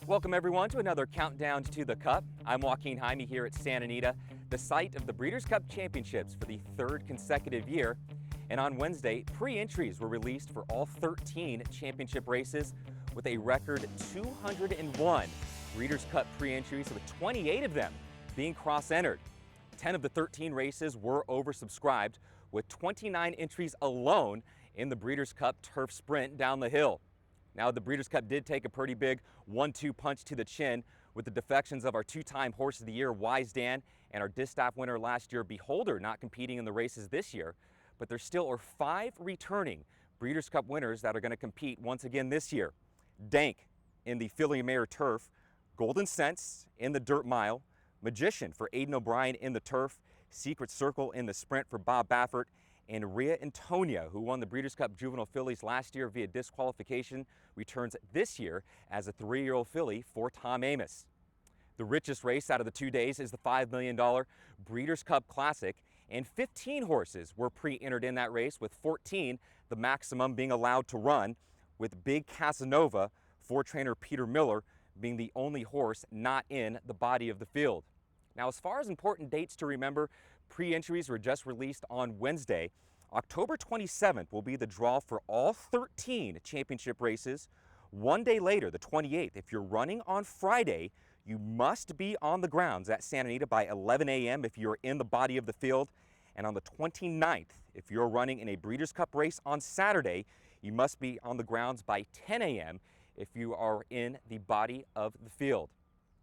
Welcome everyone to another countdown to the Cup. I'm Joaquin Jaime here at Santa Anita, the site of the Breeders' Cup Championships for the third consecutive year. And on Wednesday, pre-entries were released for all 13 championship races with a record 201 Breeders' Cup pre-entries, with 28 of them being cross-entered. 10 of the 13 races were oversubscribed, with 29 entries alone in the Breeders' Cup Turf Sprint down the hill. Now, the Breeders' Cup did take a pretty big 1-2 punch to the chin with the defections of our two-time Horse of the Year, Wise Dan, and our Distaff winner last year, Beholder, not competing in the races this year. But there still are 5 returning Breeders' Cup winners that are going to compete once again this year. Dank in the Filly Mare Turf, Golden Sense in the Dirt Mile, Magician for Aidan O'Brien in the Turf, Secret Circle in the Sprint for Bob Baffert, and Rhea Antonia, who won the Breeders' Cup Juvenile Fillies last year via disqualification, returns this year as a 3-year-old filly for Tom Amoss. The richest race out of the 2 days is the $5 million Breeders' Cup Classic, and 15 horses were pre-entered in that race, with 14, the maximum, being allowed to run, with Big Casanova for trainer Peter Miller being the only horse not in the body of the field. Now, as far as important dates to remember, pre-entries were just released on Wednesday. October 27th will be the draw for all 13 championship races. 1 day later, the 28th, if you're running on Friday, you must be on the grounds at Santa Anita by 11 a.m. if you're in the body of the field. And on the 29th, if you're running in a Breeders' Cup race on Saturday, you must be on the grounds by 10 a.m. if you are in the body of the field.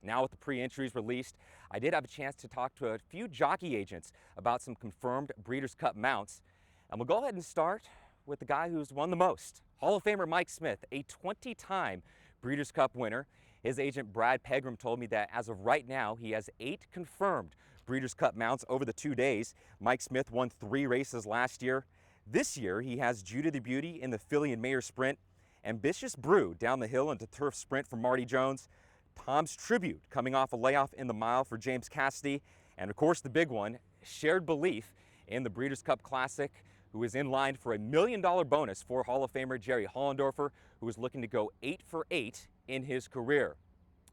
Now, with the pre-entries released, I did have a chance to talk to a few jockey agents about some confirmed Breeders' Cup mounts. And we'll go ahead and start with the guy who's won the most. Hall of Famer Mike Smith, a 20-time Breeders' Cup winner. His agent Brad Pegram told me that as of right now, he has 8 confirmed Breeders' Cup mounts over the 2 days. Mike Smith won 3 races last year. This year, he has Judah the Beauty in the Filly and Mare Sprint, Ambitious Brew down the hill into Turf Sprint for Marty Jones, Tom's Tribute coming off a layoff in the mile for James Cassidy, and of course the big one, Shared Belief in the Breeders' Cup Classic, who is in line for a $1 million bonus for Hall of Famer Jerry Hollendorfer, who is looking to go 8 for 8 in his career.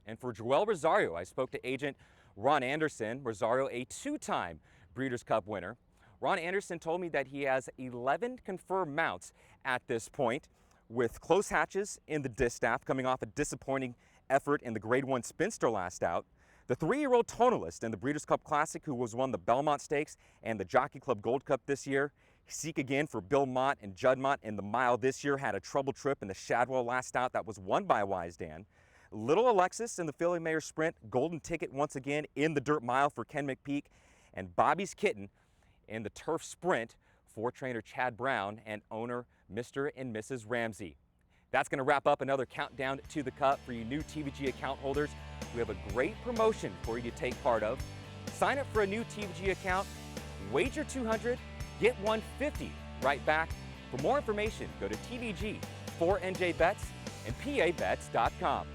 And for Joel Rosario, I spoke to agent Ron Anderson. Rosario, a 2-time Breeders' Cup winner. Ron Anderson told me that he has 11 confirmed mounts at this point, with close hatches in the Distaff coming off a disappointing effort in the Grade 1 Spinster last out. The 3-year-old Tonalist in the Breeders' Cup Classic, who was won the Belmont Stakes and the Jockey Club Gold Cup this year. Seek Again for Bill Mott and Judd Mott in the mile this year, had a trouble trip in the Shadwell last out that was won by Wise Dan. Little Alexis in the Filly Mare Sprint, Golden Ticket once again in the Dirt Mile for Ken McPeak, and Bobby's Kitten in the Turf Sprint for trainer Chad Brown and owner Mr. and Mrs. Ramsey. That's going to wrap up another countdown to the Cup for you new TVG account holders. We have a great promotion for you to take part of. Sign up for a new TVG account, wager $200, get $150 right back. For more information, go to TVG, 4NJ Bets, and PABets.com.